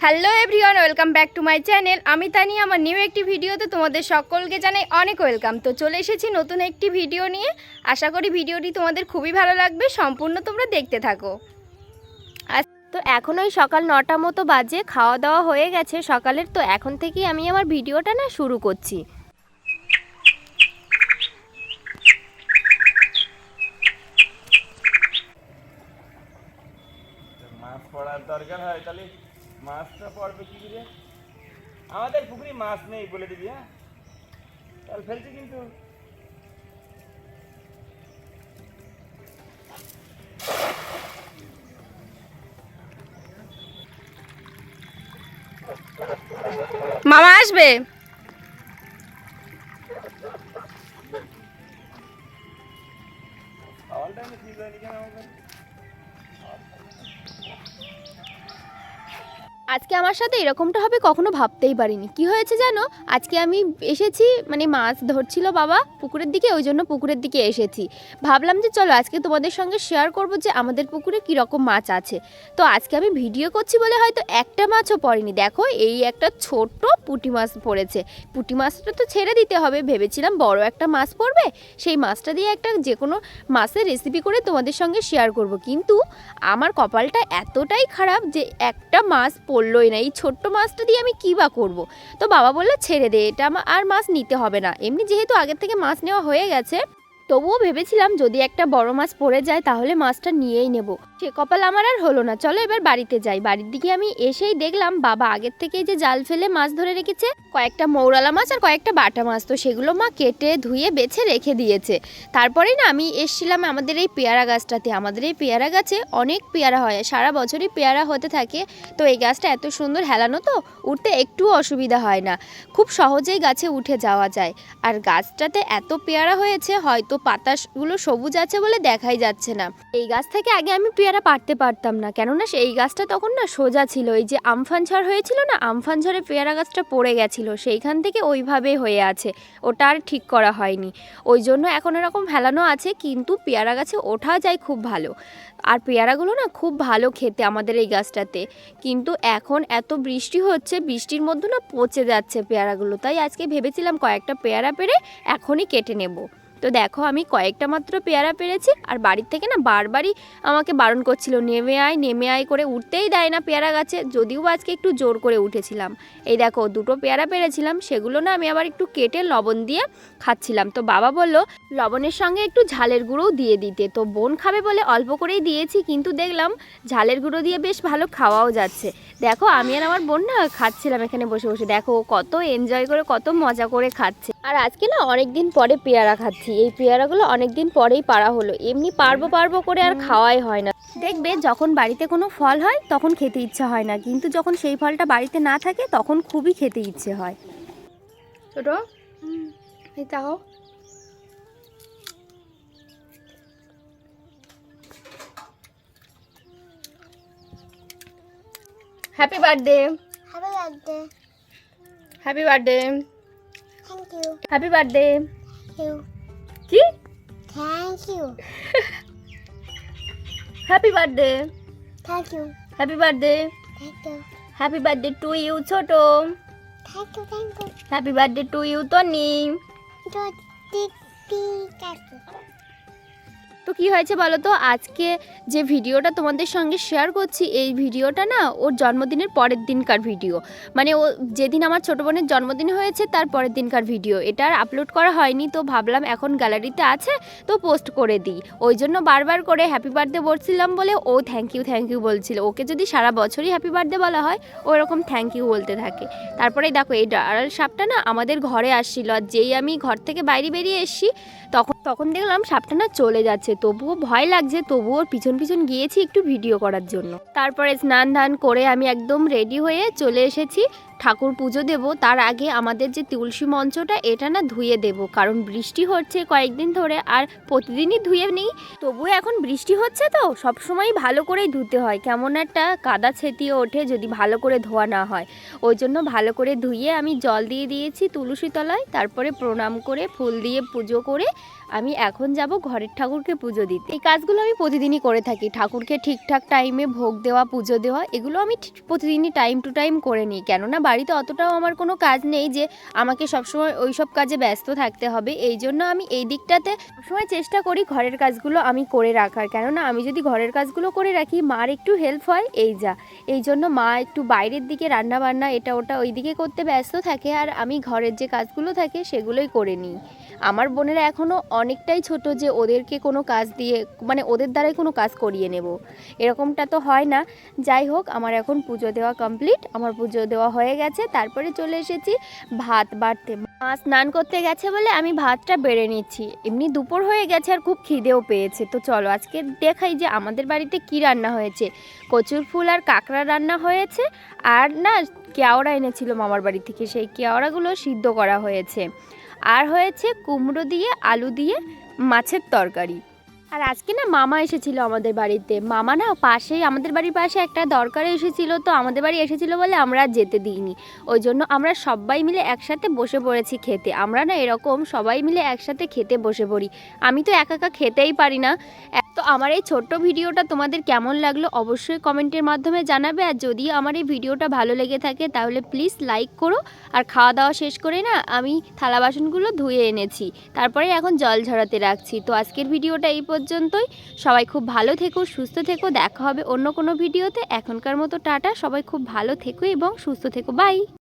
Hello everyone, welcome back to my channel. আমি তানিয়া, আমার new একটি ভিডিওতে তোমাদের সকলকে জানাই অনেক ওয়েলকাম। তো চলে এসেছি নতুন একটি ভিডিও নিয়ে। আশা করি ভিডিওটি তোমাদের খুবই ভালো লাগবে, সম্পূর্ণ তোমরা দেখতে থাকো। তো এখন ওই সকাল 9টা মতো বাজে, খাওয়া দাওয়া হয়ে গেছে সকালের। তো এখন থেকেই আমি আমার ভিডিওটা শুরু করছি। মাছ পড়ার দরকার হয় তাহলে মাছটা পড়বে কি করে? আমাদের পুকুরে মাছ নেই বলে দিবি। হ্যাঁ, তাহলে ফেলছি কিন্তু। মামা আসবে। অল টাইমে ঠিক হয়নি কেন আমাদের? আজকে আমার সাথে এরকমটা হবে কখনো ভাবতেই পারিনি। কি হয়েছে জানো, আজকে আমি এসেছি মাছ ধরছিল বাবা পুকুরের দিকে, ওই জন্য পুকুরের দিকে এসেছি। ভাবলাম যে চলো আজকে তোমাদের সঙ্গে শেয়ার করব যে আমাদের পুকুরে কীরকম মাছ আছে। তো আজকে আমি ভিডিও করছি বলে হয়তো একটা মাছও পড়েনি। দেখো, এই একটা ছোট্ট পুঁটি মাছ পড়েছে। পুঁটি মাছটা তো ছেড়ে দিতে হবে, ভেবেছিলাম বড় একটা মাছ পড়বে, সেই মাছটা দিয়ে একটা যে কোনো মাছের রেসিপি করে তোমাদের সঙ্গে শেয়ার করব। কিন্তু আমার কপালটা এতটাই খারাপ যে একটা মাছ পড়লই না। এই ছোট্ট মাছটা দিয়ে আমি কী বা করবো। তো বাবা বললো ছেড়ে দে, এটা আর মাছ নিতে হবে না। এমনি যেহেতু আগের থেকে মাছ নেওয়া হয়ে গেছে, তবুও ভেবেছিলাম যদি একটা বড় মাছ পড়ে যায় তাহলে মাছটা নিয়েই নেব। সে কপাল আমার আর হলো না। চলো এবার বাড়িতে যাই। বাড়ির দিকে আমি এসেই দেখলাম বাবা আগের থেকেই যে জাল ফেলে মাছ ধরে রেখেছে, কয়েকটা মৌরালা মাছ আর কয়েকটা বাটা মাছ। তো সেগুলো মা কেটে ধুয়ে বেছে রেখে দিয়েছে। তারপরেই আমি এসেছিলাম আমাদের এই পেয়ারা গাছটাতে। আমাদের এই পেয়ারা গাছে অনেক পেয়ারা হয়, সারা বছরই পেয়ারা হতে থাকে। তো এই গাছটা এত সুন্দর হেলানো, তো উঠতে একটুও অসুবিধা হয় না, খুব সহজেই গাছে উঠে যাওয়া যায়। আর গাছটাতে এত পেয়ারা হয়েছে, হয়তো পাতাগুলো সবুজ আছে বলে দেখাই যাচ্ছে না। এই গাছ থেকে আগে আমি পেয়ারা পাড়তে পারতাম না, কেননা এই গাছটা তখন সোজা ছিল। এই যে আমফান ঝড় হয়েছিল না, আমফান ঝড়ে পেয়ারা গাছটা পড়ে গেছিল, সেইখান থেকে ওইভাবেই হয়ে আছে, ওটা আর ঠিক করা হয়নি। ওই জন্য এখন এরকম হেলানো আছে, কিন্তু পেয়ারা গাছে ওঠা যায় খুব ভালো। আর পেয়ারাগুলো খুব ভালো খেতে আমাদের এই গাছটাতে। কিন্তু এখন এত বৃষ্টি হচ্ছে, বৃষ্টির মধ্যে পচে যাচ্ছে পেয়ারাগুলো। তাই আজকে ভেবেছিলাম কয়েকটা পেয়ারা পেড়ে এখনই কেটে নেব। তো দেখো, আমি কয়েকটা মাত্র পেয়ারা পেরেছি। আর বাড়ির থেকে বারবারই আমাকে বারণ করছিল, নেমে আয় করে, উঠতেই দেয় না পেয়ারা গাছে। যদিও আজকে একটু জোর করে উঠেছিলাম। এই দেখো, দুটো পেয়ারা পেরেছিলাম, সেগুলো আমি আবার একটু কেটে লবণ দিয়ে খাচ্ছিলাম। তো বাবা বলল লবণের সঙ্গে একটু ঝালের গুঁড়োও দিয়ে দিতে। তো বোন খাবে বলে অল্প করেই দিয়েছি, কিন্তু দেখলাম ঝালের গুঁড়ো দিয়ে বেশ ভালো খাওয়াও যাচ্ছে। দেখো, আমি আর আমার বোন খাচ্ছিলাম এখানে বসে বসে। দেখো কত এনজয় করে, কত মজা করে খাচ্ছে। আর আজকে অনেক দিন পরে পেয়ারা খাচ্ছি। এই পেয়ারাগুলো অনেক দিন পরেই পাড়া হলো, এমনি পারবো করে আর খাওয়াই হয় না। দেখবে, যখন বাড়িতে কোনো ফল হয় তখন খেতে ইচ্ছা হয় না, কিন্তু যখন সেই ফলটা বাড়িতে না থাকে তখন খুবই খেতে ইচ্ছে হয়। ছোট, এই তাও happy birthday. Happy birthday. Happy birthday. Thank you. Happy birthday. You. কি? Thank you. Happy birthday. Thank you. Happy birthday. Thank you. Happy birthday to you ছোট। Thank you. Thank you. Happy birthday to you Toni. Thank you. তো কি হয়েছে বলো তো, আজকে যে ভিডিওটা তোমাদের সঙ্গে শেয়ার করছি, এই ভিডিওটা ওর জন্মদিনের পরের দিনকার ভিডিও। ও যেদিন আমার ছোটো বোনের জন্মদিন হয়েছে তার পরের দিনকার ভিডিও। এটা আর আপলোড করা হয়নি, তো ভাবলাম এখন গ্যালারিতে আছে তো পোস্ট করে দিই। ওই জন্য বারবার করে হ্যাপি বার্থডে বলছিলাম বলে ও থ্যাংক ইউ বলছিল। ওকে যদি সারা বছরই হ্যাপি বার্থডে বলা হয়, ও এরকম থ্যাংক ইউ বলতে থাকে। তারপরে দেখো, এই ডাল সাপটা আমাদের ঘরে আসছিল। আর যেই আমি ঘর থেকে বাইরে বেরিয়ে এসেছি, তখন দেখলাম সাপটা চলে যাচ্ছে। তবুও ভয় লাগছে, তবুও ওর পিছন গিয়েছি একটু ভিডিও করার জন্য। তারপরে স্নান ধান করে আমি একদম রেডি হয়ে চলে এসেছি ঠাকুর পুজো দেব তার আগে আমাদের যে তুলসী মঞ্চটা এটা না ধুয়ে দেব, কারণ বৃষ্টি হচ্ছে কয়েকদিন ধরে আর প্রতিদিনই ধুয়ে নিই, তবুও এখন বৃষ্টি হচ্ছে তো সবসময় ভালো করেই ধুতে হয়, কেমন একটা কাদা ছেতিয়ে ওঠে যদি ভালো করে ধোয়া না হয়। ওই জন্য ভালো করে ধুয়ে আমি জল দিয়ে দিয়েছি তুলসী তলায়, তারপরে প্রণাম করে ফুল দিয়ে পুজো করে আমি এখন যাব ঘরের ঠাকুরকে পুজো দিতে। এই কাজগুলো আমি প্রতিদিনই করে থাকি, ঠাকুরকে ঠিকঠাক টাইমে ভোগ দেওয়া পুজো দেওয়া এগুলো আমি প্রতিদিনই টাইম টু টাইম করে নিই, কেননা বাড়িতে অতটাও আমার কোনো কাজ নেই যে আমাকে সবসময় ওই সব কাজে ব্যস্ত থাকতে হবে। এই জন্য আমি এই দিকটাতে সবসময় চেষ্টা করি ঘরের কাজগুলো আমি করে রাখার, কেননা আমি যদি ঘরের কাজগুলো করে রাখি মার একটু হেল্প হয় এই জন্য মা একটু বাইরের দিকে রান্না বান্না এটা ওটা ওই দিকে করতে ব্যস্ত থাকে, আর আমি ঘরের যে কাজগুলো থাকে সেগুলোই করে নিই। আমার বোনেরা এখনও অনেকটাই ছোট যে ওদেরকে কোনো কাজ দিয়ে মানে ওদের দ্বারাই কোনো কাজ করিয়ে নেব, এরকমটা তো হয় না। যাই হোক, আমার এখন পুজো দেওয়া কমপ্লিট, আমার পুজো দেওয়া হয়ে গেছে, তারপরে চলে এসেছি ভাত বাড়তে। মা স্নান করতে গেছে বলে আমি ভাতটা বেড়ে নিচ্ছি, এমনি দুপুর হয়ে গেছে আর খুব খিদেও পেয়েছে। তো চলো আজকে দেখাই যে আমাদের বাড়িতে কি রান্না হয়েছে। কচুর ফুল আর কাঁকড়া রান্না হয়েছে, আর না কেওড়া এনেছিল মামার বাড়ি থেকে, সেই কেওড়াগুলো সিদ্ধ করা হয়েছে, আর হয়েছে কুমড়ো দিয়ে আলু দিয়ে মাছের তরকারি। আর আজকে না মামা এসেছিল আমাদের বাড়িতে, মামা না পাশেই আমাদের বাড়ির পাশে একটা দরকারে এসেছিল, তো আমাদের বাড়ি এসেছিল বলে আমরা আর যেতে দিইনি, ওই জন্য আমরা সবাই মিলে একসাথে বসে পড়েছি খেতে। আমরা না এরকম সবাই মিলে একসাথে খেতে বসে পড়ি, আমি তো একা একা খেতেই পারি না। তো আমার এই ছোট্ট ভিডিওটা তোমাদের কেমন লাগলো অবশ্যই কমেন্টের মাধ্যমে জানাবে, আর যদি আমার এই ভিডিওটা ভালো লেগে থাকে তাহলে প্লিজ লাইক করো। আর খাওয়া দাওয়া শেষ করে না আমি থালা বাসনগুলো ধুয়ে এনেছি, তারপরে এখন জল ঝরাতে রাখছি। তো আজকের ভিডিওটা এই পর্যন্তই, সবাই খুব ভালো থেকো, সুস্থ থেকো, দেখা হবে অন্য কোনো ভিডিওতে। এখনকার মতো টাটা, সবাই খুব ভালো থেকো এবং সুস্থ থেকো, বাই।